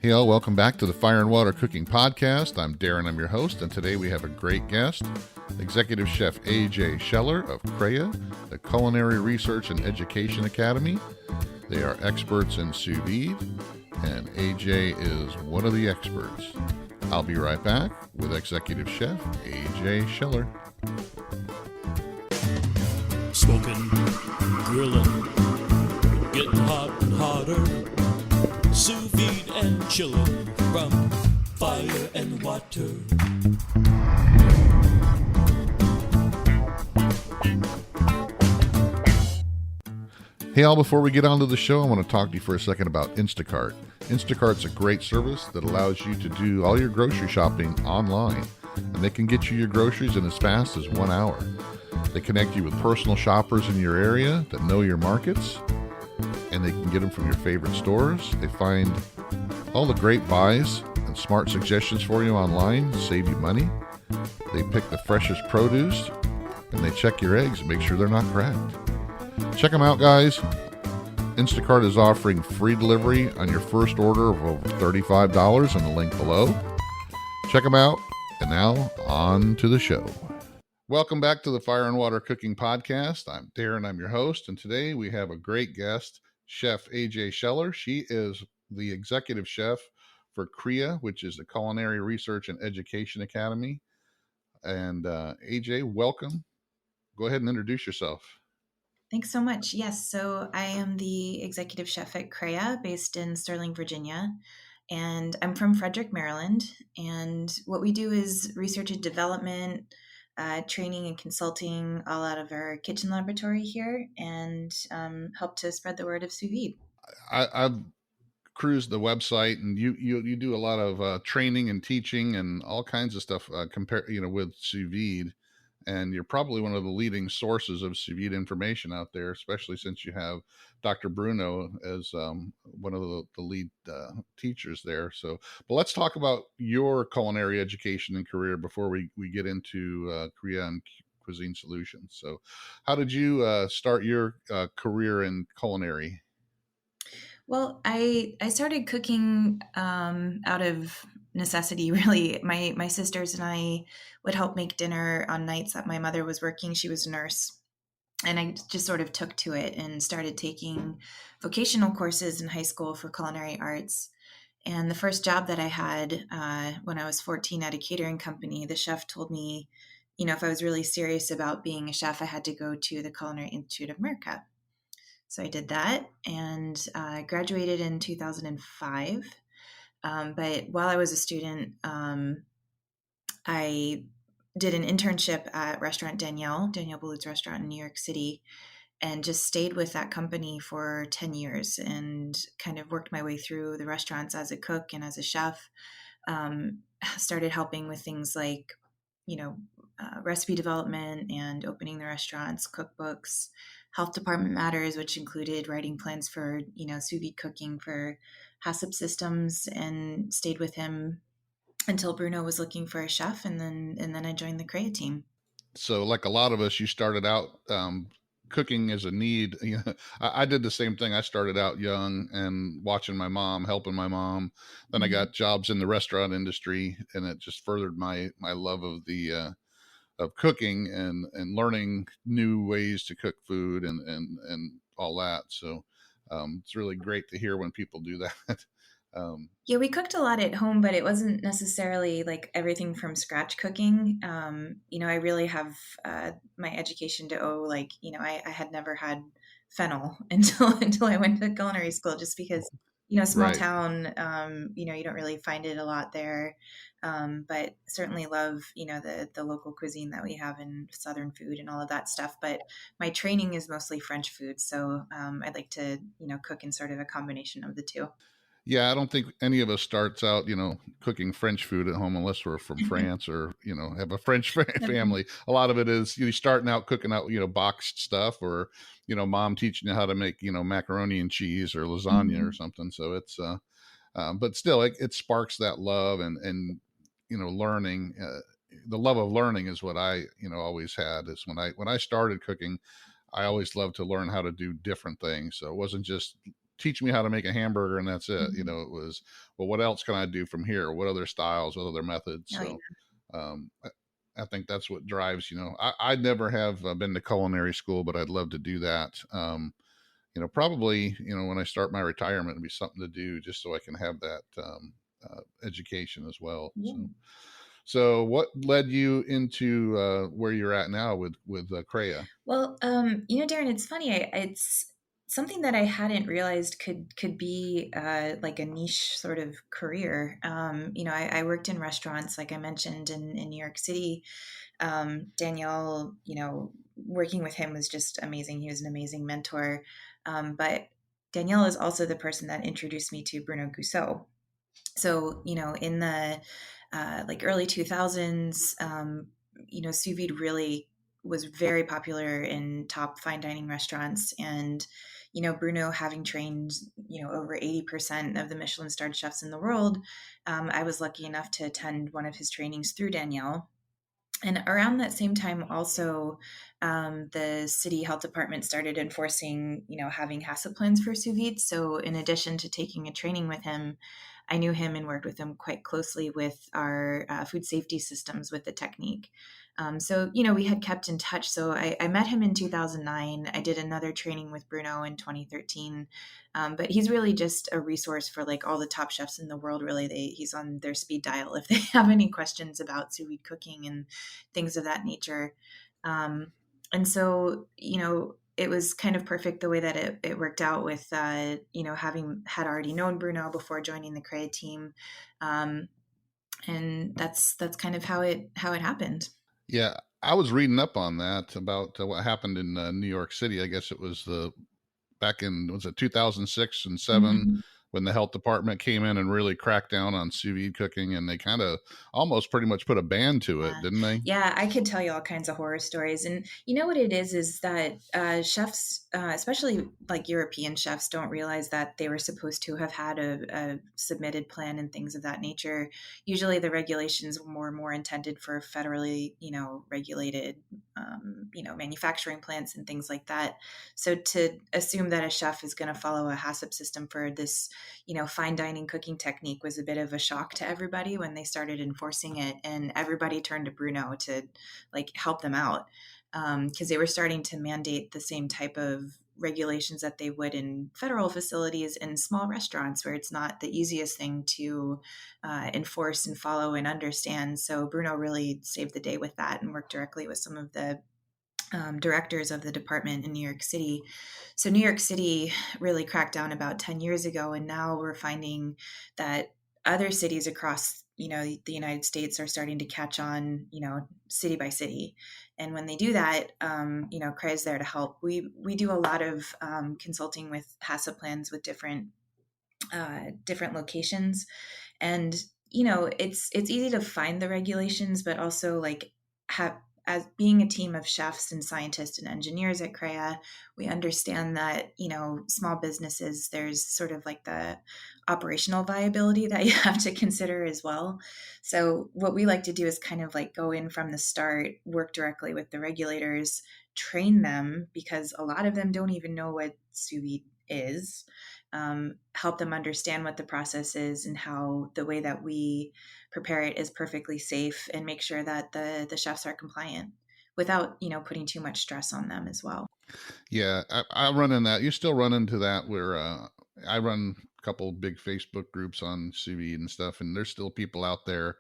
Hey all, welcome back to the Fire and Water Cooking Podcast. I'm Darren, I'm your host, and today we have a great guest, Executive Chef A.J. Schaller of CREA, the Culinary Research and Education Academy. They are experts in sous vide, and A.J. is one of the experts. I'll be right back with Executive Chef A.J. Schaller. Smoking, grilling, getting hot and hotter. Sous vide and chilling from fire and water. Hey all, before we get on to the show, I want to talk to you for a second about Instacart. Instacart's a great service that allows you to do all your grocery shopping online, and they can get you your groceries in as fast as 1 hour. They connect you with personal shoppers in your area that know your markets, and they can get them from your favorite stores. They find all the great buys and smart suggestions for you online to save you money. They pick the freshest produce, and they check your eggs and make sure they're not cracked. Check them out, guys. Instacart is offering free delivery on your first order of over $35 in the link below. Check them out, and now on to the show. Welcome back to the Fire and Water Cooking Podcast. I'm Darren, I'm your host, and today we have a great guest, Chef A.J. Schaller. She is the executive chef for CREA, which is the Culinary Research and Education Academy. And A.J., welcome. Go ahead and introduce yourself. Thanks so much. Yes, so I am the executive chef at CREA based in Sterling, Virginia, and I'm from Frederick, Maryland. And what we do is research and development, training and consulting all out of our kitchen laboratory here, and help to spread the word of sous vide. I've cruised the website, and you do a lot of training and teaching and all kinds of stuff with sous vide, and you're probably one of the leading sources of sous vide information out there, especially since you have Dr. Bruno as one of the lead teachers there. So, but let's talk about your culinary education and career before we get into CREA and Cuisine Solutions. So, how did you start your career in culinary? Well, I started cooking out of necessity, really. My sisters and I would help make dinner on nights that my mother was working. She was a nurse. And I just sort of took to it and started taking vocational courses in high school for culinary arts. And the first job that I had when I was 14 at a catering company, the chef told me, if I was really serious about being a chef, I had to go to the Culinary Institute of America. So I did that and graduated in 2005. But while I was a student, I did an internship at restaurant Danielle Boulud's restaurant in New York City, and just stayed with that company for 10 years and kind of worked my way through the restaurants as a cook and as a chef. Started helping with things like, recipe development and opening the restaurants, cookbooks, health department matters, which included writing plans for, sous vide cooking for HACCP systems, and stayed with him until Bruno was looking for a chef, and then I joined the CREA team. So, like a lot of us, you started out cooking as a need. I did the same thing. I started out young and watching my mom, helping my mom. Then I got jobs in the restaurant industry, and it just furthered my love of the of cooking and learning new ways to cook food and all that. So it's really great to hear when people do that. Yeah, we cooked a lot at home, but it wasn't necessarily like everything from scratch cooking. I really have my education to owe. I had never had fennel until I went to culinary school, just because, small Right. town, you don't really find it a lot there. But certainly love, the local cuisine that we have in Southern food and all of that stuff. But my training is mostly French food. So I'd like to, cook in sort of a combination of the two. Yeah, I don't think any of us starts out, cooking French food at home unless we're from France or, have a French family. A lot of it is you starting out cooking out, boxed stuff, or, mom teaching you how to make, macaroni and cheese or lasagna or something. So it's, but still, it sparks that love and learning. The love of learning is what I, always had. Is when I started cooking, I always loved to learn how to do different things. So it wasn't just teach me how to make a hamburger and that's it. Mhm. It was, well, what else can I do from here? What other styles, what other methods? Oh, yeah. So, um, I think that's what drives, I'd never have been to culinary school, but I'd love to do that. Probably, when I start my retirement, it'll be something to do just so I can have that education as well. Yeah. So what led you into where you're at now with CREA? Well, Darren, it's funny. It's something that I hadn't realized could be like a niche sort of career. I worked in restaurants, like I mentioned, in New York City. Danielle, working with him was just amazing. He was an amazing mentor. But Danielle is also the person that introduced me to Bruno Gousseau. So, in the like early 2000s, sous vide really was very popular in top fine dining restaurants. And, Bruno having trained, over 80% of the Michelin starred chefs in the world, I was lucky enough to attend one of his trainings through Danielle. And around that same time, also, the city health department started enforcing, having HACCP plans for sous vide. So, in addition to taking a training with him, I knew him and worked with him quite closely with our food safety systems with the technique. So, we had kept in touch. So, I met him in 2009. I did another training with Bruno in 2013. But he's really just a resource for like all the top chefs in the world. Really, he's on their speed dial if they have any questions about sous vide cooking and things of that nature. And so, it was kind of perfect the way that it worked out with, having had already known Bruno before joining the CREA team. And that's kind of how it happened. Yeah, I was reading up on that about what happened in New York City. I guess it was back in, was it 2006 and 7, Mhm. when the health department came in and really cracked down on sous vide cooking, and they kind of almost pretty much put a ban to it, Yeah. didn't they? Yeah, I could tell you all kinds of horror stories. And you know what it is that chefs, especially like European chefs, don't realize that they were supposed to have had a submitted plan and things of that nature. Usually the regulations were more intended for federally, regulated, manufacturing plants and things like that. So to assume that a chef is going to follow a HACCP system for this, fine dining cooking technique was a bit of a shock to everybody when they started enforcing it. And everybody turned to Bruno to like help them out because they were starting to mandate the same type of regulations that they would in federal facilities and small restaurants where it's not the easiest thing to enforce and follow and understand. So Bruno really saved the day with that and worked directly with some of the directors of the department in New York City. So New York City really cracked down about 10 years ago, and now we're finding that other cities across the United States are starting to catch on, city by city. And when they do that, CREA is there to help. We do a lot of consulting with HACCP plans with different locations, and it's easy to find the regulations, but also like have as being a team of chefs and scientists and engineers at CREA, we understand that small businesses, there's sort of like the operational viability that you have to consider as well. So what we like to do is kind of like go in from the start, work directly with the regulators, train them because a lot of them don't even know what sous vide is, help them understand what the process is and how the way that we prepare it is perfectly safe, and make sure that the chefs are compliant without putting too much stress on them as well. Yeah, I run in that. You still run into that where I run a couple big Facebook groups on sous vide and stuff, and there's still people out there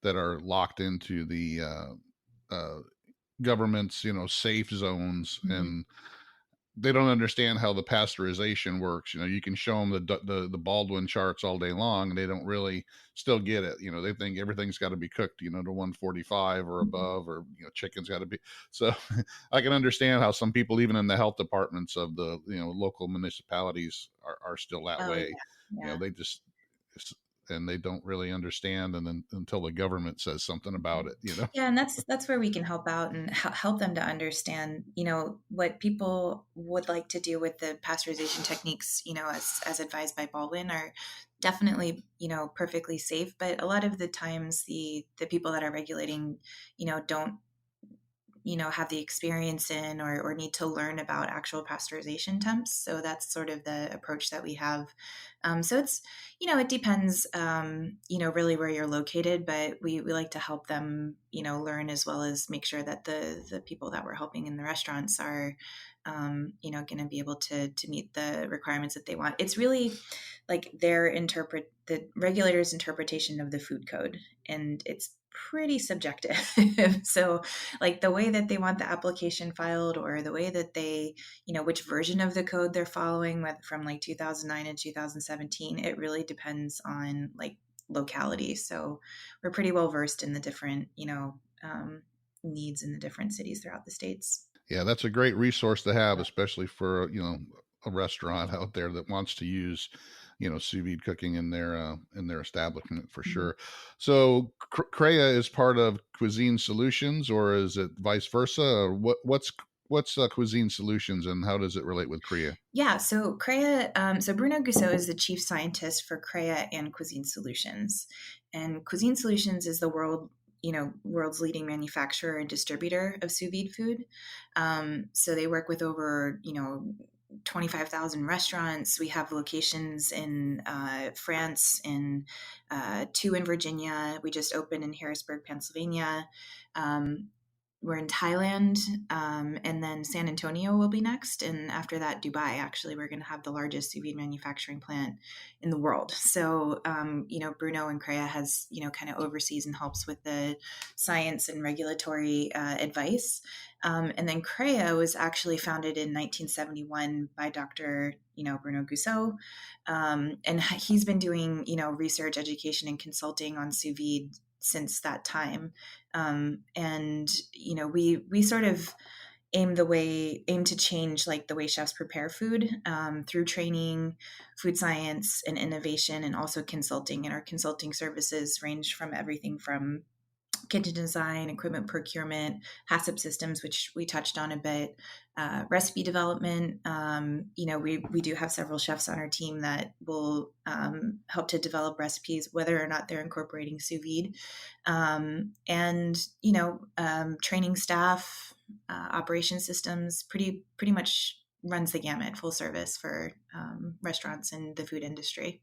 that are locked into the government's, safe zones, Mhm. and they don't understand how the pasteurization works. You can show them the Baldwin charts all day long, and they don't really still get it. They think everything's got to be cooked, to 145 or above, or chicken's got to be. So I can understand how some people, even in the health departments of the local municipalities, are still that Oh way. yeah, yeah. They just, and they don't really understand, and then until the government says something about it. Yeah, and that's where we can help out and help them to understand, what people would like to do with the pasteurization techniques, as advised by Baldwin are definitely, perfectly safe. But a lot of the times the people that are regulating, don't have the experience in or need to learn about actual pasteurization temps. So that's sort of the approach that we have. So it's, it depends, really where you're located, but we like to help them, learn as well as make sure that the people that we're helping in the restaurants are, going to be able to meet the requirements that they want. It's really like the regulator's interpretation of the food code, and it's pretty subjective. So like the way that they want the application filed, or the way that they, which version of the code they're following, from like 2009 and 2017, it really depends on like locality. So we're pretty well versed in the different, needs in the different cities throughout the states. Yeah, that's a great resource to have, especially for, a restaurant out there that wants to use, sous vide cooking in their establishment for Mhm. sure. So CREA is part of Cuisine Solutions, or is it vice versa? Or what's Cuisine Solutions, and how does it relate with CREA? Yeah, so CREA, so Bruno Gusseau is the chief scientist for CREA and Cuisine Solutions. And Cuisine Solutions is the world's leading manufacturer and distributor of sous vide food. So they work with over, 25,000 restaurants. We have locations in France, in two in Virginia. We just opened in Harrisburg, Pennsylvania. Um, we're in Thailand, and then San Antonio will be next, and after that, Dubai. Actually, we're going to have the largest sous vide manufacturing plant in the world. So, Bruno and CREA has, kind of oversees and helps with the science and regulatory advice. And then CREA was actually founded in 1971 by Dr. Bruno Gusseau, and he's been doing research, education, and consulting on sous vide since that time. And we sort of aim to change like the way chefs prepare food, through training, food science, and innovation, and also consulting. And our consulting services range from everything from kitchen design, equipment procurement, HACCP systems, which we touched on a bit, recipe development. We do have several chefs on our team that will help to develop recipes, whether or not they're incorporating sous vide, and training staff, operation systems. Pretty much runs the gamut, full service for restaurants and the food industry.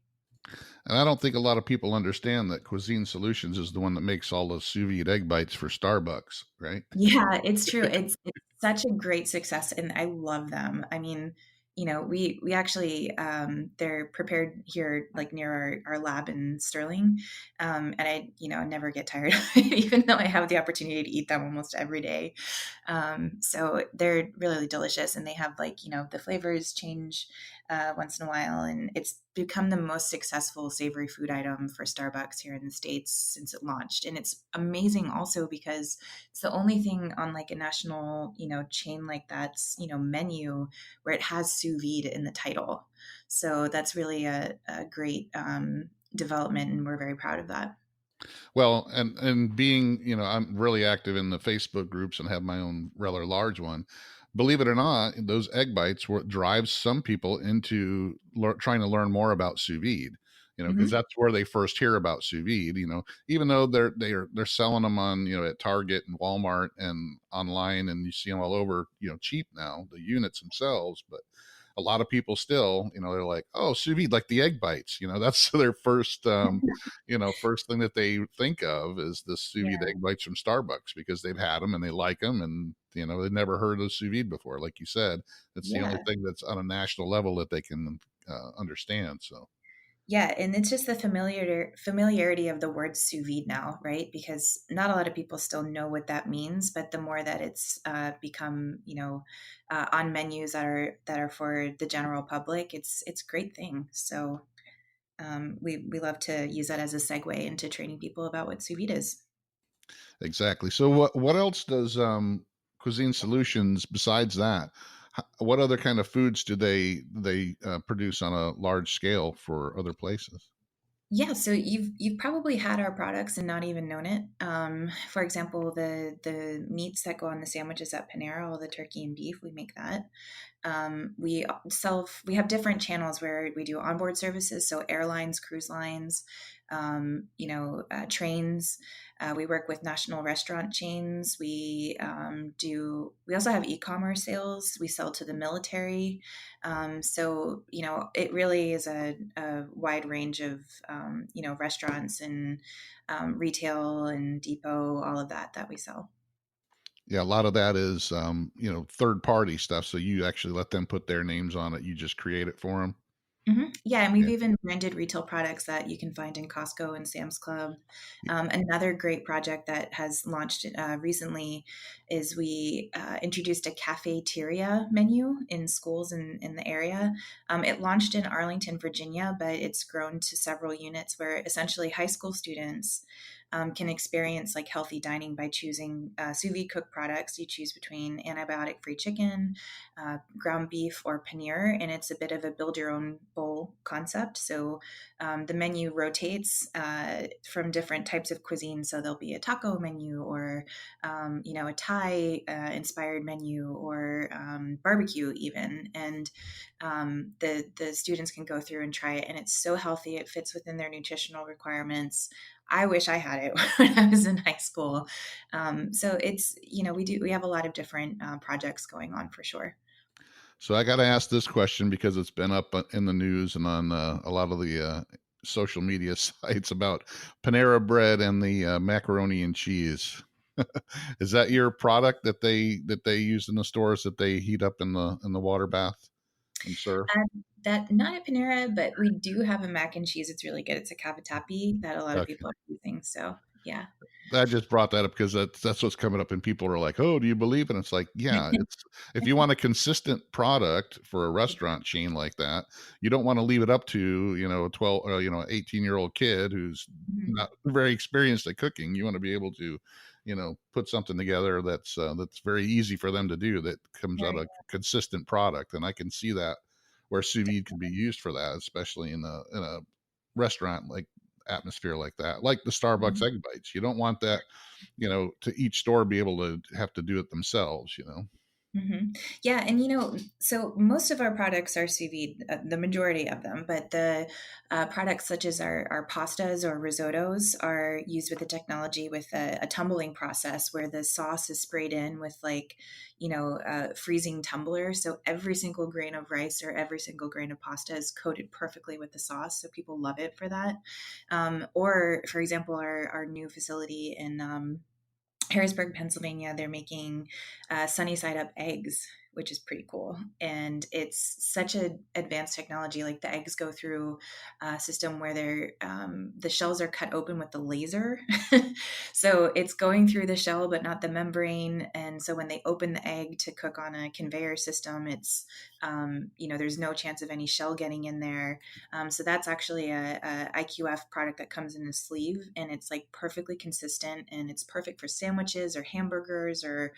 And I don't think a lot of people understand that Cuisine Solutions is the one that makes all those sous vide egg bites for Starbucks, right? Yeah, it's true. It's such a great success, and I love them. I mean, we actually, they're prepared here, like near our lab in Sterling, and I never get tired of it, even though I have the opportunity to eat them almost every day. So they're really delicious, and they have like the flavors change once in a while, and it's become the most successful savory food item for Starbucks here in the States since it launched. And it's amazing also because it's the only thing on like a national, chain like that's, menu where it has sous vide in the title. So that's really a great development, and we're very proud of that. Well, and being, I'm really active in the Facebook groups and have my own rather large one. Believe it or not, those egg bites what drives some people into trying to learn more about sous vide. Because Hmm. that's where they first hear about sous vide. Even though they're selling them on, at Target and Walmart and online, and you see them all over, cheap now, the units themselves. But a lot of people still, they're like, oh, sous vide, like the egg bites. That's their first first thing that they think of is the sous vide Yeah. egg bites from Starbucks because they've had them and they like them, and they've never heard of sous vide before. Like you said, it's the only Yeah. thing that's on a national level that they can understand. So Yeah, and it's just the familiarity of the word sous vide now, right? Because not a lot of people still know what that means, but the more that it's become, on menus that are for the general public, it's a great thing. So we love to use that as a segue into training people about what sous vide is. exactly. So what else does Cuisine Solutions besides that? What other kind of foods do they produce on a large scale for other places? Yeah, so you've probably had our products and not even known it. For example, the meats that go on the sandwiches at Panera, all the turkey and beef, we make that. we have different channels where we do onboard services, so airlines, cruise lines, trains. We work with national restaurant chains. We also have e-commerce sales. We sell to the military. So it really is a wide range of restaurants and retail and depot, all of that we sell. Yeah, a lot of that is third party stuff. So you actually let them put their names on it. You just create it for them. Yeah, and we've Yeah. even branded retail products that you can find in Costco and Sam's Club. Another great project that has launched recently is we introduced a cafeteria menu in schools in the area. It launched in Arlington, Virginia, but it's grown to several units where essentially high school students can experience like healthy dining by choosing sous vide cooked products. You choose between antibiotic free chicken, ground beef, or paneer, and it's a bit of a build your own bowl concept. So the menu rotates from different types of cuisine. So there'll be a taco menu, or a Thai inspired menu, or barbecue even, and the students can go through and try it, and it's so healthy. It fits within their nutritional requirements. I wish I had it when I was in high school. So it's we have a lot of different projects going on for sure. So I got to ask this question because it's been up in the news and on a lot of the social media sites about Panera Bread and the macaroni and cheese. Is that your product that they use in the stores that they heat up in the water bath and serve? That not at Panera, but we do have a mac and cheese. It's really good. It's a cavatappi that a lot of Okay. people are using. So yeah. I just brought that up because that's what's coming up, and people are like, "Oh, do you believe?" And it's like, yeah, it's if you want a consistent product for a restaurant chain like that, you don't want to leave it up to a 12 18-year-old kid who's Mhm. not very experienced at cooking. You want to be able to, put something together that's very easy for them to do that comes out Right. a consistent product, and I can see that where sous vide can be used for that, especially in a restaurant like atmosphere like that, like the Starbucks Mhm. egg bites. You don't want that, to each store be able to have to do it themselves. Yeah, and so most of our products are sous vide, the majority of them, but the products such as our pastas or risottos are used with the technology with a tumbling process where the sauce is sprayed in with like, freezing tumbler. So every single grain of rice or every single grain of pasta is coated perfectly with the sauce. So people love it for that. Or, for example, our new facility in Harrisburg, Pennsylvania, they're making sunny side up eggs, which is pretty cool. And it's such an advanced technology. Like the eggs go through a system where the shells are cut open with the laser. So it's going through the shell, but not the membrane. And so when they open the egg to cook on a conveyor system, there's no chance of any shell getting in there. So that's actually a IQF product that comes in a sleeve, and it's like perfectly consistent, and it's perfect for sandwiches or hamburgers or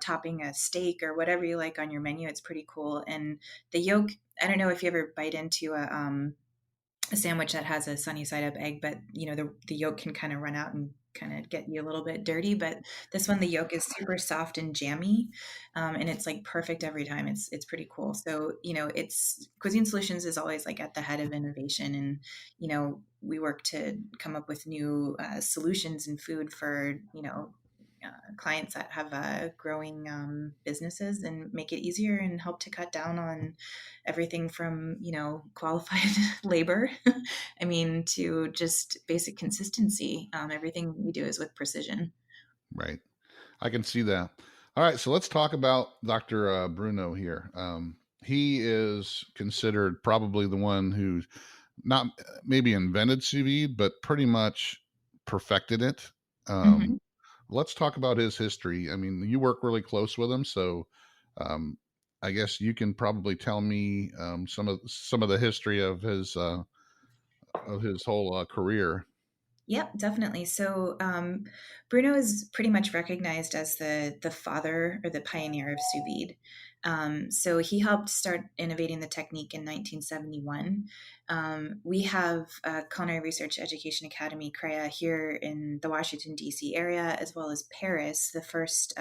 topping a steak or whatever you like on your menu. It's pretty cool. And the yolk, I don't know if you ever bite into a sandwich that has a sunny side up egg, but the yolk can kind of run out and kind of get you a little bit dirty. But this one, the yolk is super soft and jammy, and it's like perfect every time. It's pretty cool. So it's Cuisine Solutions is always like at the head of innovation, and we work to come up with new solutions in food for clients that have growing businesses, and make it easier and help to cut down on everything from qualified labor I mean, to just basic consistency. Everything we do is with precision. Right. I can see that. All right. So let's talk about Dr. Bruno here. He is considered probably the one who not maybe invented sous vide, but pretty much perfected it. Um, Hmm. let's talk about his history. I mean, you work really close with him, so um, I guess you can probably tell me some of the history of his whole career. Yep, definitely. So Bruno is pretty much recognized as the father or the pioneer of sous vide. So he helped start innovating the technique in 1971. We have a Culinary Research Education Academy, CREA, here in the Washington, D.C. area, as well as Paris, the first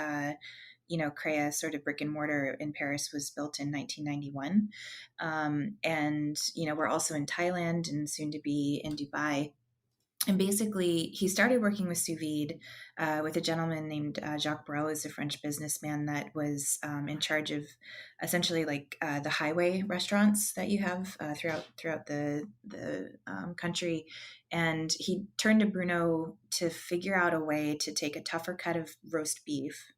CREA sort of brick and mortar in Paris was built in 1991. And, we're also in Thailand and soon to be in Dubai. And basically, he started working with sous vide with a gentleman named Jacques Brel, who's a French businessman that was in charge of essentially like the highway restaurants that you have throughout the country. And he turned to Bruno to figure out a way to take a tougher cut of roast beef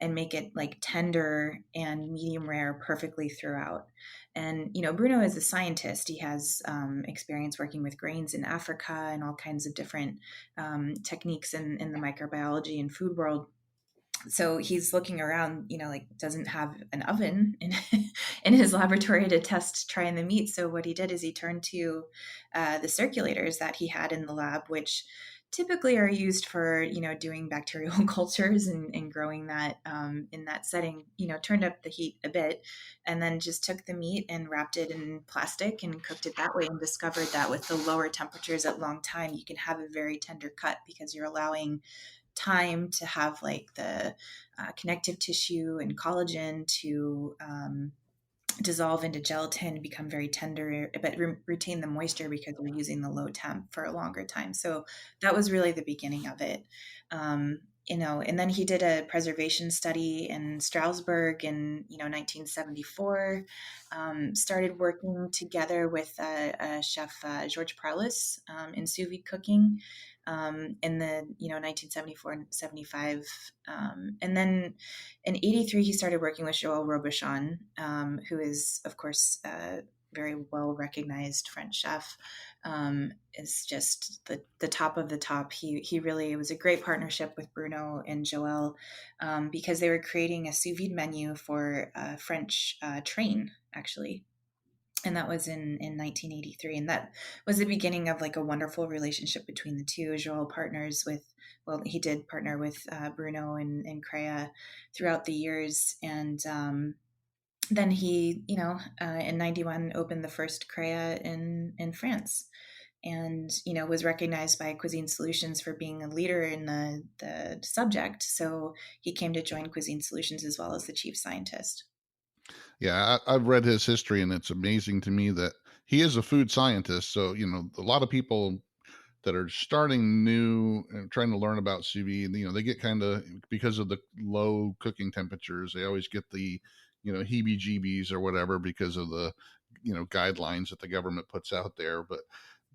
and make it like tender and medium rare perfectly throughout. And, Bruno is a scientist. He has experience working with grains in Africa and all kinds of different techniques in the microbiology and food world. So he's looking around, like doesn't have an oven in his laboratory to test trying the meat. So what he did is he turned to the circulators that he had in the lab, which typically are used for doing bacterial cultures and growing that in that setting. Turned up the heat a bit, and then just took the meat and wrapped it in plastic and cooked it that way, and discovered that with the lower temperatures at long time, you can have a very tender cut because you're allowing time to have like the connective tissue and collagen to dissolve into gelatin, become very tender, but retain the moisture because we're using the low temp for a longer time. So that was really the beginning of it. And then he did a preservation study in Strasbourg in 1974. Started working together with chef George Parlis in sous vide cooking in the 1974 and 75. And then in 83 he started working with Joël Robuchon, who is of course a very well recognized French chef. Is just the top of the top. He really was a great partnership with Bruno and Joël, because they were creating a sous vide menu for a French train actually. And that was in 1983. And that was the beginning of like a wonderful relationship between the two. Joël he did partner with Bruno and CREA throughout the years. And then he, in 91 opened the first CREA in France, and, was recognized by Cuisine Solutions for being a leader in the subject. So he came to join Cuisine Solutions as well as the chief scientist. Yeah, I've read his history, and it's amazing to me that he is a food scientist. So, a lot of people that are starting new and trying to learn about sous vide, they get kind of, because of the low cooking temperatures, they always get the, heebie-jeebies or whatever because of the, guidelines that the government puts out there. But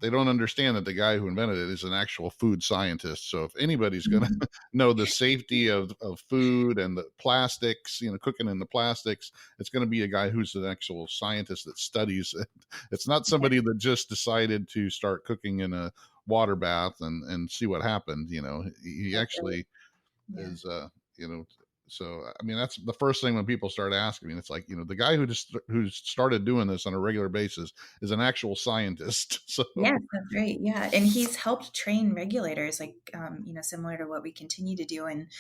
they don't understand that the guy who invented it is an actual food scientist. So if anybody's going to know the safety of food and the plastics, cooking in the plastics, it's going to be a guy who's an actual scientist that studies it. It's not somebody that just decided to start cooking in a water bath and see what happened. He actually is, so I mean, that's the first thing when people start asking me. It's like, the guy who started doing this on a regular basis is an actual scientist. So Yes, that's right. Yeah, and he's helped train regulators, like similar to what we continue to do. And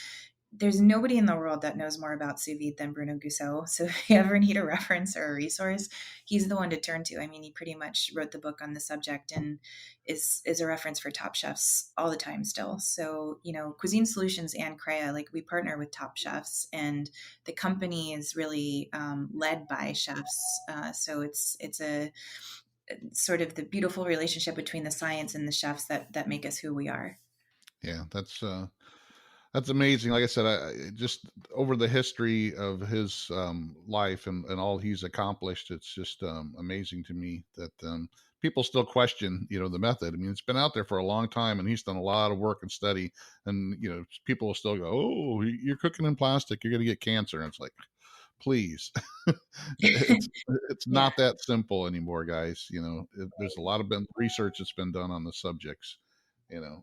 there's nobody in the world that knows more about sous vide than Bruno Gousseau. So if you ever need a reference or a resource, he's the one to turn to. I mean, he pretty much wrote the book on the subject and is a reference for top chefs all the time still. So, Cuisine Solutions and CREA, like we partner with top chefs, and the company is really led by chefs. So it's a sort of the beautiful relationship between the science and the chefs that make us who we are. yeah, that's amazing. Like I said, I just over the history of his life and all he's accomplished, it's just amazing to me that people still question, the method. I mean, it's been out there for a long time, and he's done a lot of work and study. And people will still go, "Oh, you're cooking in plastic, you're going to get cancer." And it's like, please, it's Yeah. not that simple anymore, guys. There's a lot of research that's been done on the subjects,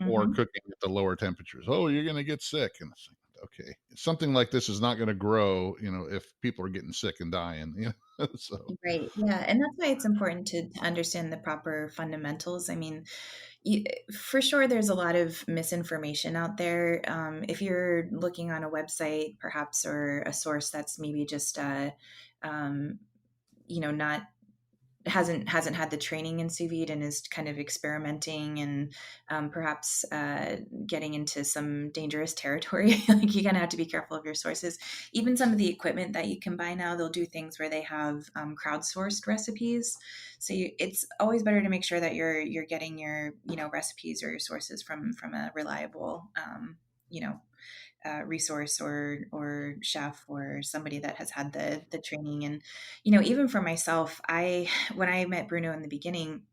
or Hmm. cooking at the lower temperatures. Oh, you're going to get sick. And it's like, okay, something like this is not going to grow, if people are getting sick and dying, so Right. Yeah. And that's why it's important to understand the proper fundamentals. I mean, you, for sure, there's a lot of misinformation out there. If you're looking on a website, perhaps, or a source that's maybe just, not hasn't had the training in sous vide and is kind of experimenting and perhaps getting into some dangerous territory, like you kind of have to be careful of your sources. Even some of the equipment that you can buy now, they'll do things where they have crowdsourced recipes. So it's always better to make sure that you're getting your recipes or your sources from a reliable you know resource or chef or somebody that has had the training. And even for myself, I when I met Bruno in the beginning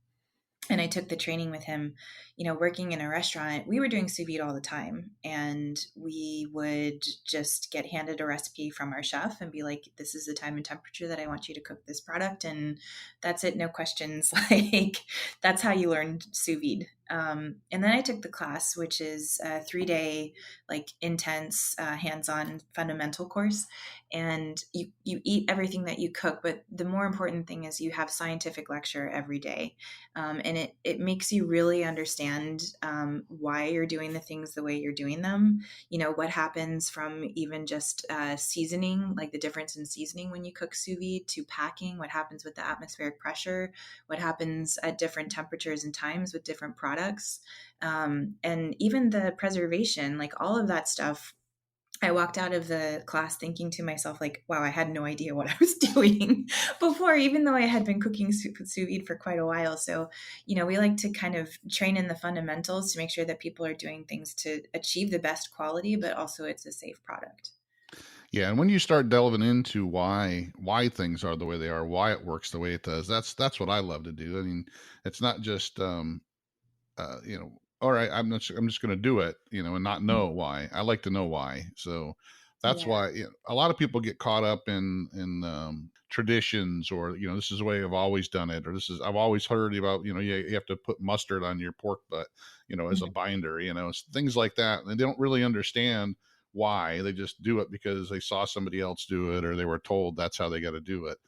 and I took the training with him, working in a restaurant, we were doing sous vide all the time. And we would just get handed a recipe from our chef and be like, this is the time and temperature that I want you to cook this product. And that's it. No questions. Like, that's how you learn sous vide. And then I took the class, which is a 3-day, like intense, hands-on fundamental course. And you eat everything that you cook. But the more important thing is you have scientific lecture every day. And it makes you really understand why you're doing the things the way you're doing them. What happens from even just seasoning, like the difference in seasoning when you cook sous vide, to packing, what happens with the atmospheric pressure, what happens at different temperatures and times with different products, and even the preservation, like all of that stuff. I walked out of the class thinking to myself, like, wow, I had no idea what I was doing before, even though I had been cooking sous vide for quite a while. So, we like to kind of train in the fundamentals to make sure that people are doing things to achieve the best quality, but also it's a safe product. Yeah, and when you start delving into why things are the way they are, why it works the way it does, that's what I love to do. I mean, it's not just all right, I'm just going to do it, and not know why. I like to know why. So that's Yeah. why a lot of people get caught up in traditions, or this is the way I've always done it, or this is I've always heard about you have to put mustard on your pork butt, as a Mhm. binder, things like that. And they don't really understand why. They just do it because they saw somebody else do it, or they were told that's how they got to do it.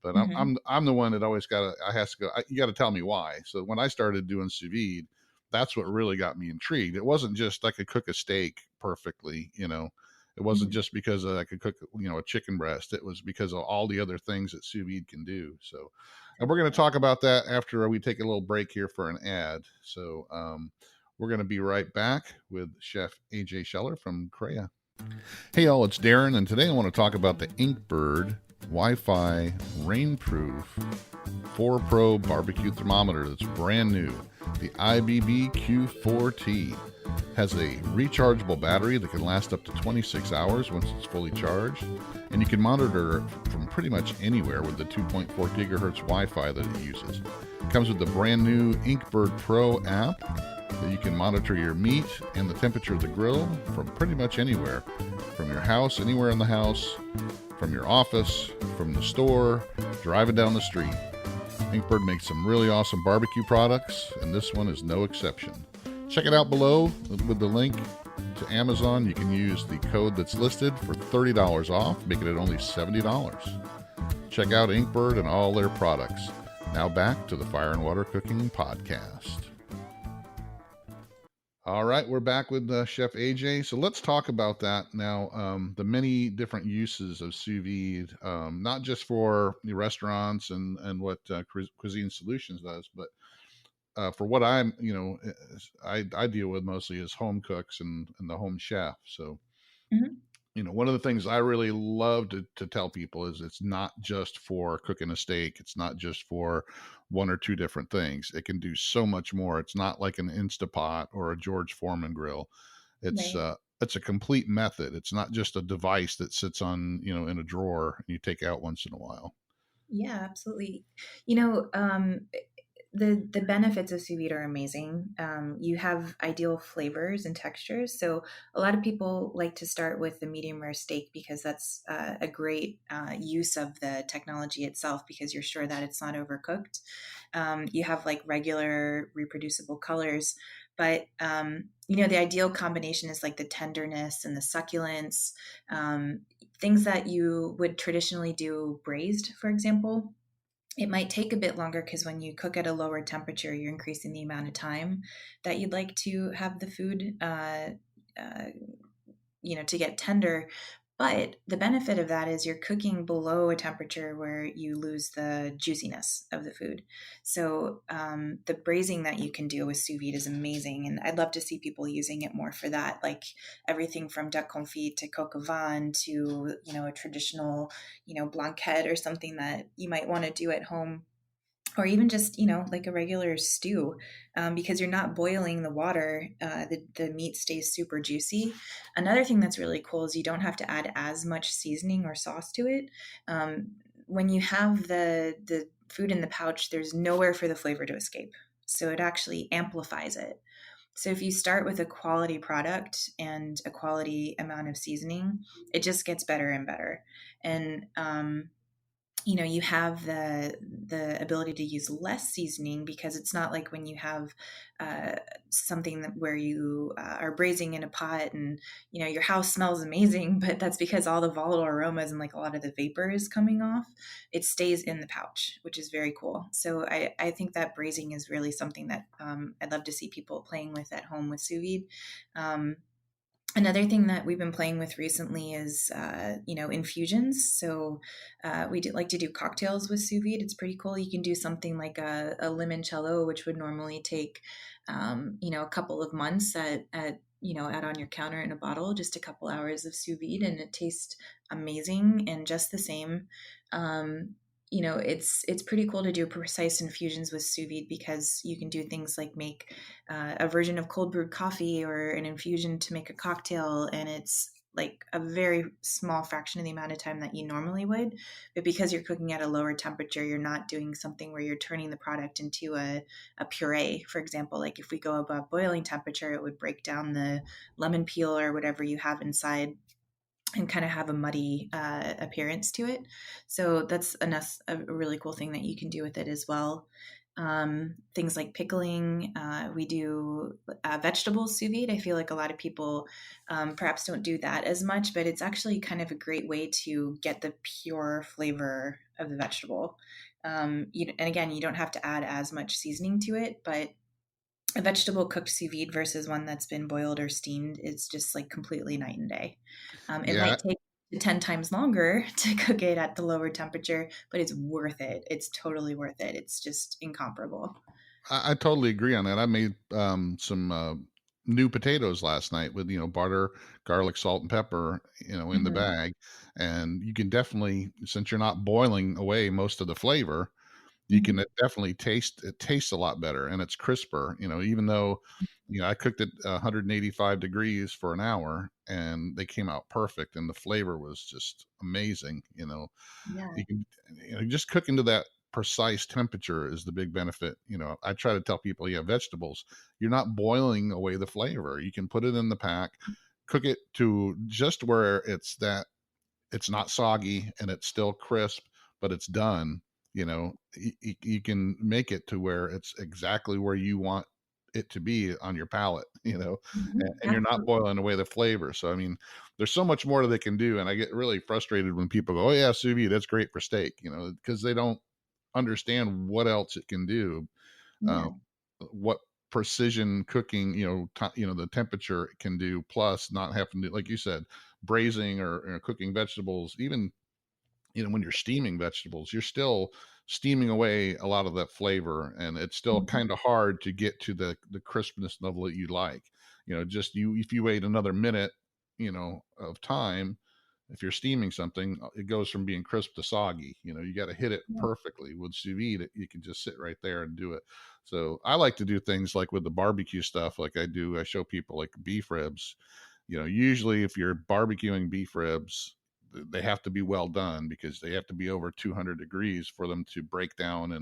But Mhm. I'm the one that always I has to go. You got to tell me why. So when I started doing sous vide, that's what really got me intrigued. It wasn't just I could cook a steak perfectly. It wasn't Mhm. just because I could cook, a chicken breast. It was because of all the other things that sous vide can do. So, and we're going to Definitely. talk about that after we take a little break here for an ad. So, we're going to be right back with Chef AJ Schaller from CREA. Hey, y'all, it's Darren, and today I want to talk about the Inkbird Wi Fi Rainproof 4 Pro barbecue thermometer that's brand new. The IBB-Q4T has a rechargeable battery that can last up to 26 hours once it's fully charged, and you can monitor from pretty much anywhere with the 2.4 gigahertz Wi-Fi that it uses. It comes with the brand new Inkbird Pro app that you can monitor your meat and the temperature of the grill from pretty much anywhere, from your house, anywhere in the house, from your office, from the store, driving down the street. Inkbird makes some really awesome barbecue products, and this one is no exception. Check it out below with the link to Amazon. You can use the code that's listed for $30 off, making it only $70. Check out Inkbird and all their products. Now back to the Fire and Water Cooking Podcast. All right, we're back with Chef AJ. So let's talk about that now. The many different uses of sous vide, not just for the restaurants and what Cuisine Solutions does, but for what I deal with mostly is home cooks and the home chef. So Mhm. one of the things I really love to tell people is it's not just for cooking a steak. It's not just for one or two different things. It can do so much more. It's not like an Instapot or a George Foreman grill. Right. It's a complete method. It's not just a device that sits on, in a drawer and you take out once in a while. Yeah, absolutely. You know, the benefits of sous vide are amazing. You have ideal flavors and textures. So a lot of people like to start with the medium rare steak because that's a great use of the technology itself because you're sure that it's not overcooked. You have like regular reproducible colors, but the ideal combination is like the tenderness and the succulence, things that you would traditionally do braised, for example. It might take a bit longer because when you cook at a lower temperature, you're increasing the amount of time that you'd like to have the food, to get tender. But the benefit of that is you're cooking below a temperature where you lose the juiciness of the food. So the braising that you can do with sous vide is amazing, and I'd love to see people using it more for that. Like everything from duck confit to coq au vin to a traditional blanquette or something that you might want to do at home, or even just like a regular stew, because you're not boiling the water. The meat stays super juicy. Another thing that's really cool is you don't have to add as much seasoning or sauce to it. When you have the food in the pouch, there's nowhere for the flavor to escape, so it actually amplifies it. So if you start with a quality product and a quality amount of seasoning, it just gets better and better. And you have the ability to use less seasoning, because it's not like when you have uh, something where you are braising in a pot and your house smells amazing, but that's because all the volatile aromas and like a lot of the vapor is coming off. It stays in the pouch, which is very cool. So I think that braising is really something that I'd love to see people playing with at home with sous vide. Another thing that we've been playing with recently is, infusions. So we like to do cocktails with sous vide. It's pretty cool. You can do something like a limoncello, which would normally take, a couple of months out on your counter in a bottle, just a couple hours of sous vide, and it tastes amazing and just the same. Um, it's pretty cool to do precise infusions with sous vide, because you can do things like make a version of cold brewed coffee or an infusion to make a cocktail, and it's like a very small fraction of the amount of time that you normally would. But because you're cooking at a lower temperature, you're not doing something where you're turning the product into a puree. For example, like if we go above boiling temperature, it would break down the lemon peel or whatever you have inside and kind of have a muddy appearance to it. So that's a really cool thing that you can do with it as well. Things like pickling. We do vegetables sous vide. I feel like a lot of people perhaps don't do that as much, but it's actually kind of a great way to get the pure flavor of the vegetable. And again, you don't have to add as much seasoning to it, but a vegetable cooked sous vide versus one that's been boiled or steamed, it's just like completely night and day. It Yeah, might take 10 times longer to cook it at the lower temperature, but it's worth it. It's totally worth it. It's just incomparable. I totally agree on that. I made some new potatoes last night with butter, garlic, salt, and pepper in the Mhm. bag, and you can definitely, since you're not boiling away most of the flavor, you can Mhm. definitely taste it. Tastes a lot better and it's crisper. Even though I cooked it 185 degrees for an hour and they came out perfect and the flavor was just amazing. Yeah. You can just cooking to that precise temperature is the big benefit. I try to tell people, yeah, vegetables, you're not boiling away the flavor. You can put it in the pack, cook it to just where it's not soggy and it's still crisp, but it's done. You can make it to where it's exactly where you want it to be on your palate, Mhm. and you're not Absolutely. boiling away the flavor. So, I mean, there's so much more that they can do. And I get really frustrated when people go, oh, yeah, sous vide, that's great for steak, because they don't understand what else it can do, uh, Yeah. what precision cooking, the temperature it can do, plus not having to, like you said, braising or cooking vegetables. Even when you're steaming vegetables, you're still steaming away a lot of that flavor, and it's still Mhm. kind of hard to get to the crispness level that you like. Just if you wait another minute, of time, if you're steaming something, it goes from being crisp to soggy. You got to hit it Yeah. perfectly. With sous vide, you can just sit right there and do it. So I like to do things like with the barbecue stuff, like I show people like beef ribs. Usually if you're barbecuing beef ribs, they have to be well done because they have to be over 200 degrees for them to break down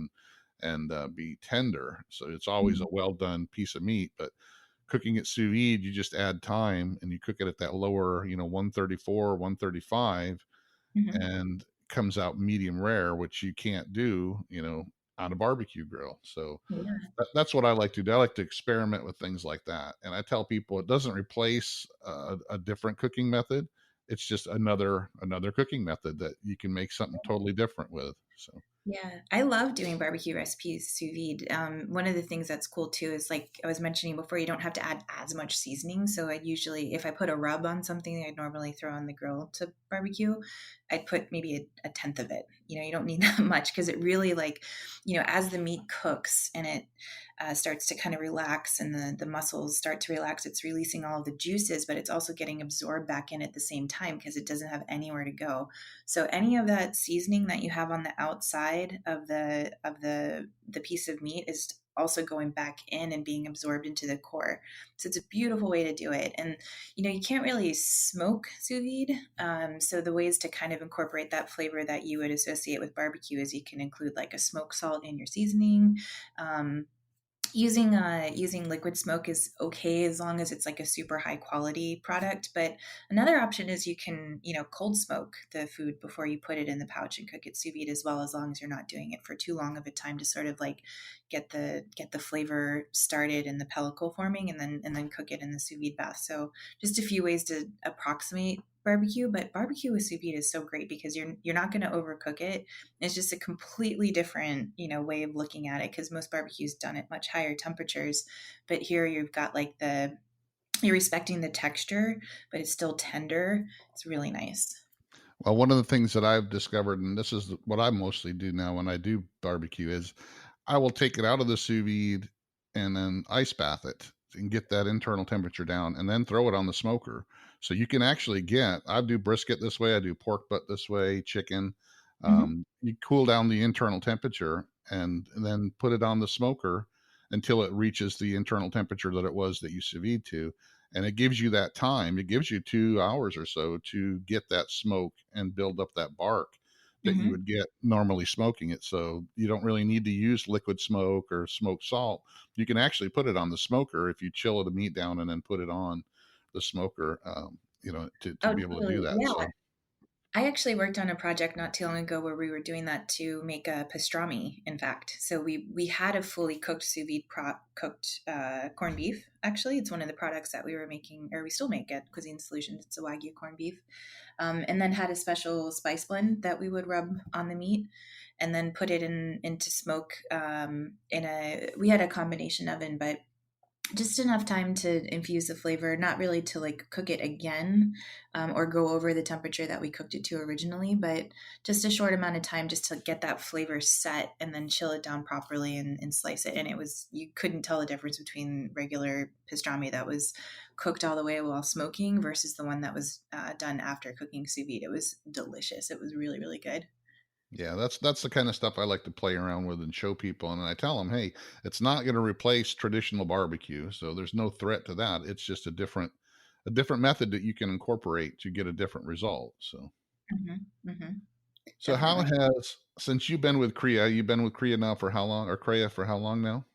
and be tender. So it's always a Mhm. well done piece of meat. But cooking it sous vide, you just add time and you cook it at that lower, 134, 135, Mhm. and comes out medium rare, which you can't do, on a barbecue grill. So Yeah. that's what I like to do. I like to experiment with things like that. And I tell people it doesn't replace a different cooking method. It's just another cooking method that you can make something totally different with. So Yeah, I love doing barbecue recipes sous vide. One of the things that's cool too is like I was mentioning before, you don't have to add as much seasoning. So I'd usually, if I put a rub on something I'd normally throw on the grill to barbecue, I'd put maybe a tenth of it. You don't need that much because it really like, as the meat cooks and it starts to kind of relax and the muscles start to relax, it's releasing all of the juices, but it's also getting absorbed back in at the same time because it doesn't have anywhere to go. So any of that seasoning that you have on the outside of the piece of meat is also going back in and being absorbed into the core. So it's a beautiful way to do it. And you can't really smoke sous vide. So the ways to kind of incorporate that flavor that you would associate with barbecue is you can include like a smoke salt in your seasoning. Using liquid smoke is okay as long as it's like a super high quality product. But another option is you can cold smoke the food before you put it in the pouch and cook it sous vide as well, as long as you're not doing it for too long of a time to sort of like get the flavor started in the pellicle forming, and then cook it in the sous vide bath. So just a few ways to approximate barbecue, but barbecue with sous vide is so great because you're not going to overcook it. It's just a completely different, way of looking at it because most barbecues done at much higher temperatures. But here you've got like you're respecting the texture, but it's still tender. It's really nice. Well, one of the things that I've discovered, and this is what I mostly do now when I do barbecue, is I will take it out of the sous vide and then ice bath it and get that internal temperature down and then throw it on the smoker. So you can actually I do brisket this way, I do pork butt this way, chicken. Hmm. You cool down the internal temperature and then put it on the smoker until it reaches the internal temperature that it was that you sous vide to. And it gives you that time. It gives you 2 hours or so to get that smoke and build up that bark that you Hmm. would get normally smoking it. So you don't really need to use liquid smoke or smoked salt. You can actually put it on the smoker if you chill the meat down and then put it on the smoker, to Oh, be able to totally. do that. Yeah. So, I actually worked on a project not too long ago where we were doing that to make a pastrami, in fact. So we had a fully cooked sous vide cooked corned beef. Actually, it's one of the products that we were making, or we still make at Cuisine Solutions. It's a Wagyu corned beef, and then had a special spice blend that we would rub on the meat, and then put it into smoke. We had a combination oven, but just enough time to infuse the flavor, not really to like cook it again, or go over the temperature that we cooked it to originally, but just a short amount of time just to get that flavor set and then chill it down properly and slice it. And you couldn't tell the difference between regular pastrami that was cooked all the way while smoking versus the one that was done after cooking sous vide. It was delicious. It was really, really good. yeah, that's the kind of stuff I like to play around with and show people. And I tell them, hey, it's not going to replace traditional barbecue, so there's no threat to that. It's just a different method that you can incorporate to get a different result. So. Hmm. Hmm. So how Definitely. has since you've been with CREA now for how long, or CREA for how long now?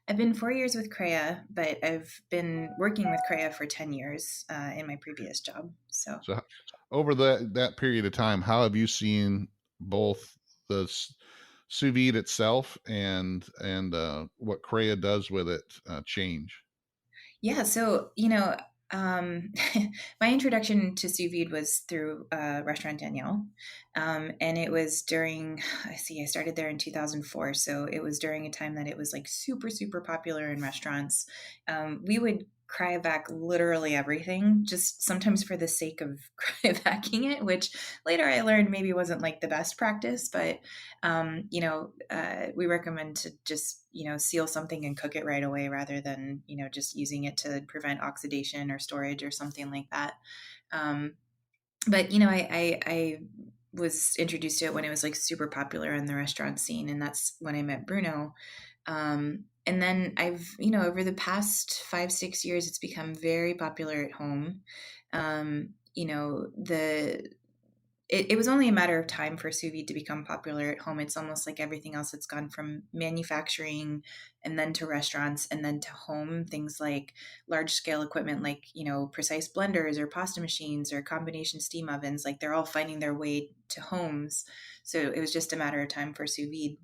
I've been 4 years with CREA, but I've been working with CREA for 10 years in my previous job. So, So over that period of time, how have you seen both the sous vide itself and what CREA does with it change? yeah, so, my introduction to sous vide was through Restaurant Danielle. And it was I started there in 2004. So it was during a time that it was like super, super popular in restaurants. We would cryovac literally everything, just sometimes for the sake of cryovacking it, which later I learned maybe wasn't like the best practice, but we recommend to just seal something and cook it right away rather than just using it to prevent oxidation or storage or something like that. Um, but I was introduced to it when it was like super popular in the restaurant scene, and that's when I met Bruno. And then over the past 5-6 years, it's become very popular at home. It was only a matter of time for sous vide to become popular at home. It's almost like everything else that's gone from manufacturing and then to restaurants and then to home. Things like large scale equipment, like, precise blenders or pasta machines or combination steam ovens, like they're all finding their way to homes. So it was just a matter of time for sous vide.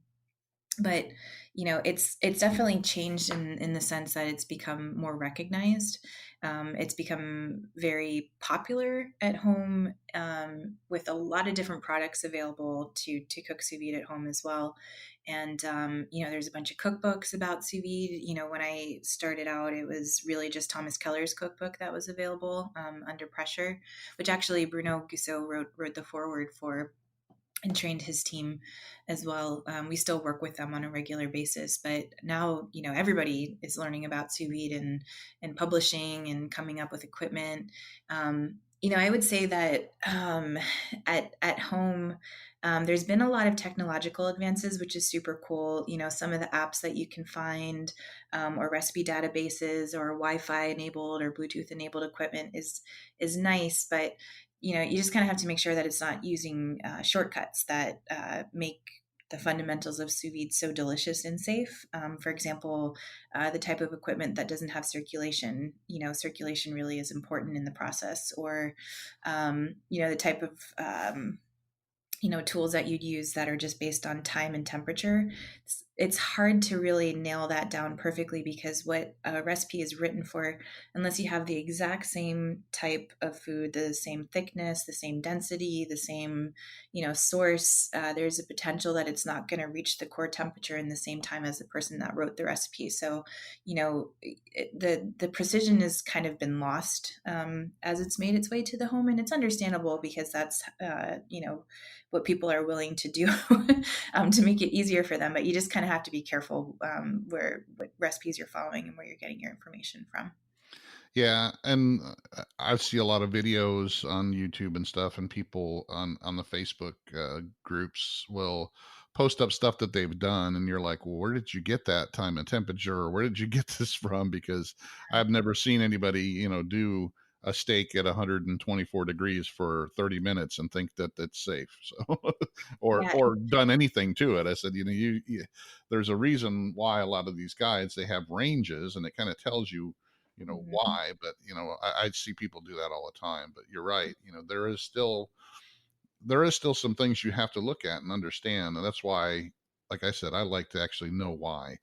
But it's definitely changed in the sense that it's become more recognized. It's become very popular at home, with a lot of different products available to cook sous vide at home as well. And there's a bunch of cookbooks about sous vide. When I started out, it was really just Thomas Keller's cookbook that was available, Under Pressure, which actually Bruno Gusseau wrote the foreword for and trained his team as well. We still work with them on a regular basis, but now everybody is learning about sous vide and publishing and coming up with equipment. I would say that at home, there's been a lot of technological advances, which is super cool. Some of the apps that you can find, or recipe databases, or Wi-Fi enabled or Bluetooth enabled equipment is nice, but you just kind of have to make sure that it's not using shortcuts that make the fundamentals of sous vide so delicious and safe. For example, the type of equipment that doesn't have circulation. Circulation really is important in the process, or the type of tools that you'd use that are just based on time and temperature. It's hard to really nail that down perfectly, because what a recipe is written for, unless you have the exact same type of food, the same thickness, the same density, the same, source, there's a potential that it's not going to reach the core temperature in the same time as the person that wrote the recipe. So, the precision has kind of been lost, as it's made its way to the home, and it's understandable, because that's, what people are willing to do to make it easier for them. But you just kind of have to be careful, what recipes you're following and where you're getting your information from. Yeah, and I see a lot of videos on YouTube and stuff, and people on the Facebook groups will post up stuff that they've done, and you're like, well, where did you get that time and temperature, or where did you get this from? Because I've never seen anybody, do a steak at 124 degrees for 30 minutes and think that it's safe. So, Yeah. or done anything to it. I said, there's a reason why a lot of these guides, they have ranges, and it kind of tells you Mhm. why. But I see people do that all the time. But you're right, there is still some things you have to look at and understand, and that's why, like I said, I like to actually know why.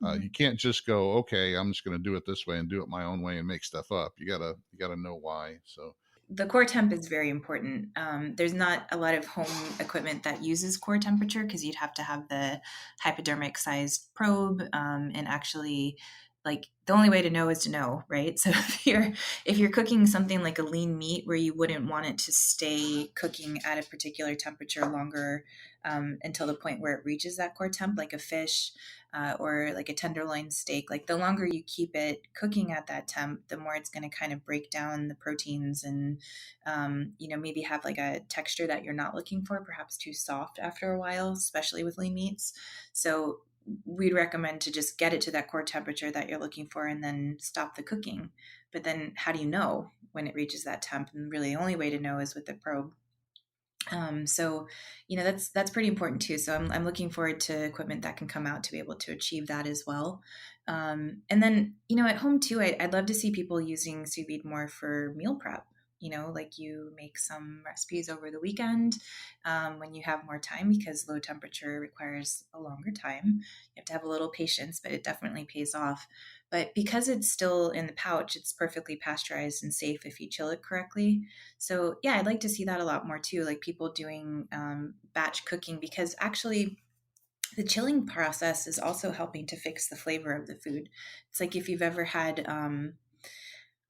You Mhm. can't just go, okay, I'm just going to do it this way and do it my own way and make stuff up. You gotta know why. So The core temp is very important. There's not a lot of home equipment that uses core temperature, because you'd have to have the hypodermic sized probe, and actually, like, the only way to know is to know, right? So if you're cooking something like a lean meat, where you wouldn't want it to stay cooking at a particular temperature longer, until the point where it reaches that core temp, like a fish, or like a tenderloin steak, like the longer you keep it cooking at that temp, the more it's going to kind of break down the proteins, and maybe have like a texture that you're not looking for, perhaps too soft after a while, especially with lean meats. So we'd recommend to just get it to that core temperature that you're looking for, and then stop the cooking. But then how do you know when it reaches that temp? And really the only way to know is with the probe. So, that's pretty important too. So I'm looking forward to equipment that can come out to be able to achieve that as well. And then, at home too, I'd love to see people using sous vide more for meal prep. Like you make some recipes over the weekend, when you have more time, because low temperature requires a longer time. You have to have a little patience, but it definitely pays off. But because it's still in the pouch, it's perfectly pasteurized and safe if you chill it correctly. So yeah, I'd like to see that a lot more too, like people doing batch cooking, because actually the chilling process is also helping to fix the flavor of the food. It's like if you've ever had,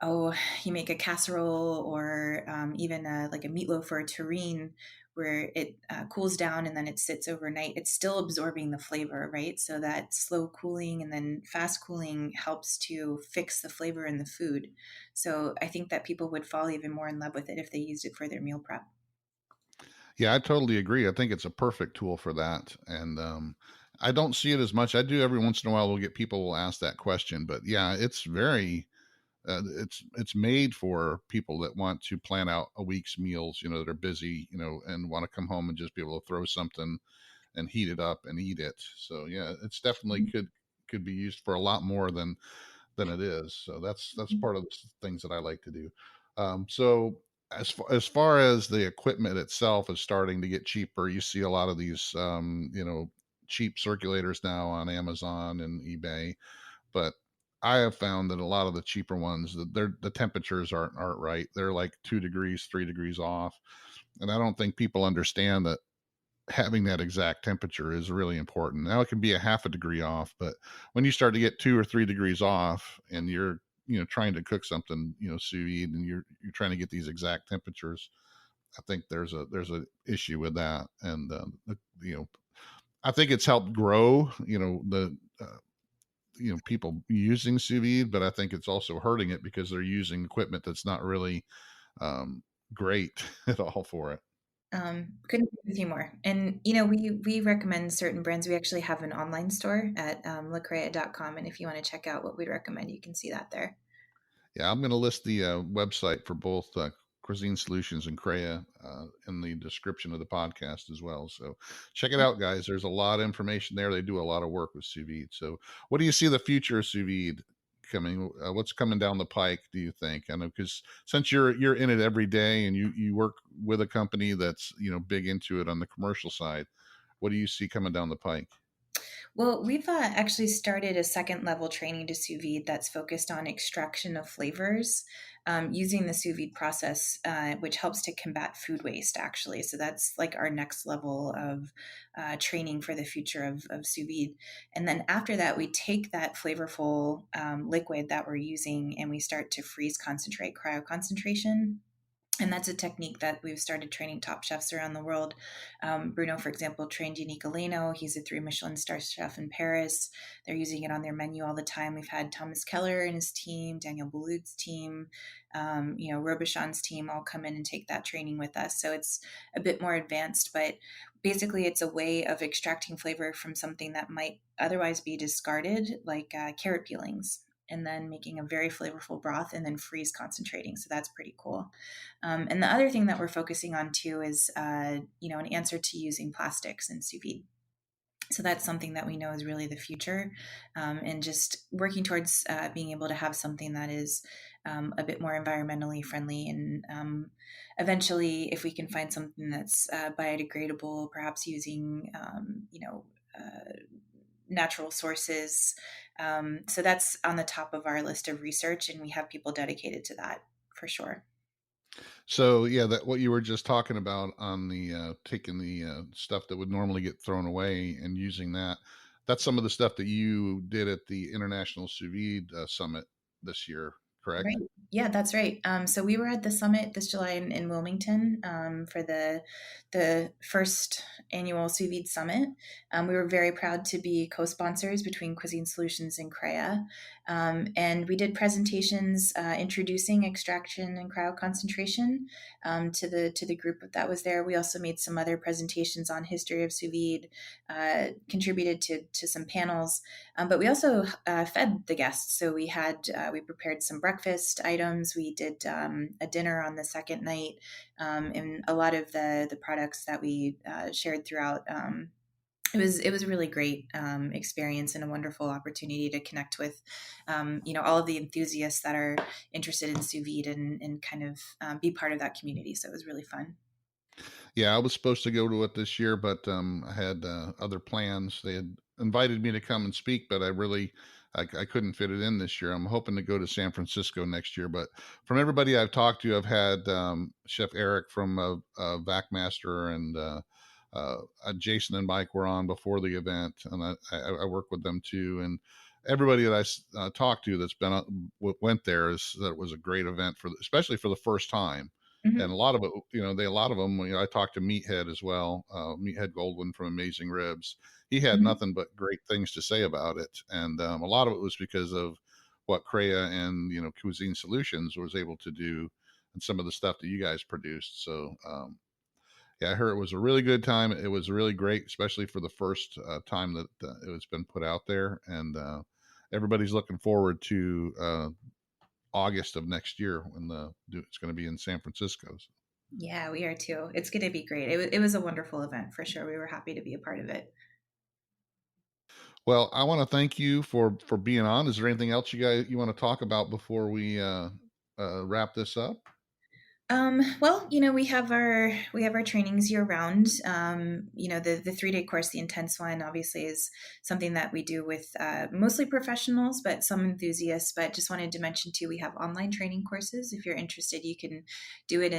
oh, you make a casserole, or even like a meatloaf or a terrine, where it cools down and then it sits overnight. It's still absorbing the flavor, right? So that slow cooling and then fast cooling helps to fix the flavor in the food. So I think that people would fall even more in love with it if they used it for their meal prep. yeah, I totally agree. I think it's a perfect tool for that. And I don't see it as much. I do every once in a while. We'll get people will ask that question, but yeah, it's very it's made for people that want to plan out a week's meals, that are busy, and want to come home and just be able to throw something and heat it up and eat it. So yeah, it's definitely could be used for a lot more than it is. So that's part of the things that I like to do. So as far as the equipment itself is starting to get cheaper, you see a lot of these, cheap circulators now on Amazon and eBay, but I have found that a lot of the cheaper ones, the temperatures aren't right. They're like 2 degrees, 3 degrees off, and I don't think people understand that having that exact temperature is really important. Now it can be a half a degree off, but when you start to get 2 or 3 degrees off, and you're trying to cook something sous vide, and you're trying to get these exact temperatures, I think there's a issue with that, and you know I think it's helped grow the people using sous vide, but I think it's also hurting it because they're using equipment that's not really um, great at all for it. Couldn't agree with you more. And we recommend certain brands. We actually have an online store at lacrea.com, and if you want to check out what we'd recommend, you can see that there. Yeah, I'm going to list the website for both Cuisine Solutions and CREA in the description of the podcast as well. So check it out, guys. There's a lot of information there. They do a lot of work with sous vide. So, what do you see the future of sous vide coming? What's coming down the pike? Do you think? I know because since you're in it every day, and you work with a company that's big into it on the commercial side, what do you see coming down the pike? Well, we've actually started a second level training to sous vide that's focused on extraction of flavors using the sous vide process, which helps to combat food waste, actually. So that's like our next level of training for the future of sous vide. And then after that, we take that flavorful liquid that we're using and we start to freeze concentrate, cryoconcentration. And that's a technique that we've started training top chefs around the world. Bruno, for example, trained Yannick Aleno. He's a 3 Michelin star chef in Paris. They're using it on their menu all the time. We've had Thomas Keller and his team, Daniel Boulud's team, Robichon's team all come in and take that training with us. So it's a bit more advanced, but basically it's a way of extracting flavor from something that might otherwise be discarded, like carrot peelings, and then making a very flavorful broth and then freeze concentrating. So that's pretty cool. And the other thing that we're focusing on too is, an answer to using plastics in sous vide. So that's something that we know is really the future, and just working towards being able to have something that is a bit more environmentally friendly. And eventually, if we can find something that's biodegradable, perhaps using, natural sources. So that's on the top of our list of research, and we have people dedicated to that for sure. So yeah, that what you were just talking about on the taking the stuff that would normally get thrown away and using that. That's some of the stuff that you did at the International Sous Vide Summit this year, correct? Right. Yeah, that's right. So we were at the summit this July in Wilmington for the first annual sous vide summit. We were very proud to be co-sponsors between Cuisine Solutions and CREA, and we did presentations introducing extraction and cryoconcentration to the group that was there. We also made some other presentations on history of sous vide, contributed to some panels, but we also fed the guests. So we prepared some breakfast items. We did a dinner on the second night, and a lot of the products that we shared throughout. It was a really great experience and a wonderful opportunity to connect with all of the enthusiasts that are interested in sous vide and kind of be part of that community. So it was really fun. Yeah, I was supposed to go to it this year, but I had other plans. They had invited me to come and speak, but I couldn't fit it in this year. I'm hoping to go to San Francisco next year. But from everybody I've talked to, I've had Chef Eric from Vac and Jason and Mike were on before the event, and I work with them too. And everybody that I talked to that's been went there is that it was a great event especially for the first time. And Hmm. a lot of it, a lot of them, I talked to Meathead as well, Meathead Goldwyn from Amazing Ribs. He had Hmm. nothing but great things to say about it. And a lot of it was because of what CREA and, Cuisine Solutions was able to do and some of the stuff that you guys produced. So, yeah, I heard it was a really good time. It was really great, especially for the first time that it was been put out there. And everybody's looking forward to August of next year when it's going to be in San Francisco. So, Yeah, we are too. It's going to be great. It was a wonderful event for sure. We were happy to be a part of it. well, I want to thank you for being on. Is there anything else you want to talk about before we wrap this up? Well, we have our trainings year round. The 3-day course, the intense one, obviously is something that we do with mostly professionals, but some enthusiasts. But just wanted to mention too, we have online training courses. If you're interested, you can do it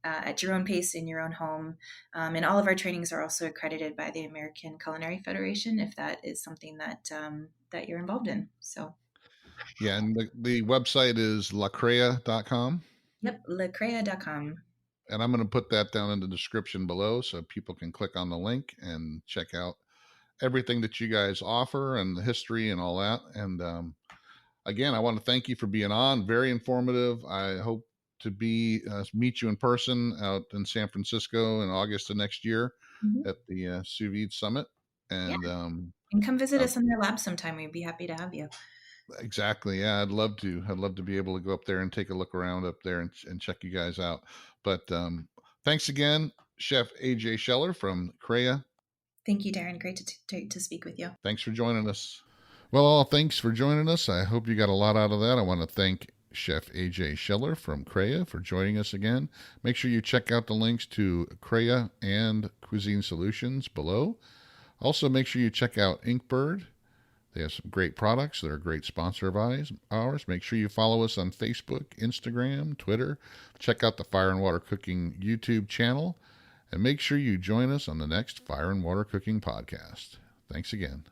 at your own pace in your own home. And all of our trainings are also accredited by the American Culinary Federation, if that is something that you're involved in. So, Yeah, and the website is lacrea.com. yep, lecrea.com. And I'm going to put that down in the description below so people can click on the link and check out everything that you guys offer and the history and all that. And again, I want to thank you for being on. Very informative. I hope to meet you in person out in San Francisco in August of next year Mhm. at the Sous Vide Summit. Yeah. And And come visit uh, us in your lab sometime. We'd be happy to have you. exactly, yeah, I'd love to. I'd love to be able to go up there and take a look around up there and check you guys out. But thanks again, Chef AJ Scheller from CREA. Thank you, Darren. Great to speak with you. Thanks for joining us. Well, all thanks for joining us. I hope you got a lot out of that. I want to thank Chef AJ Scheller from CREA for joining us again. Make sure you check out the links to CREA and Cuisine Solutions below. Also, make sure you check out Inkbird. They have some great products. They're a great sponsor of ours. Make sure you follow us on Facebook, Instagram, Twitter. Check out the Fire and Water Cooking YouTube channel. And make sure you join us on the next Fire and Water Cooking podcast. Thanks again.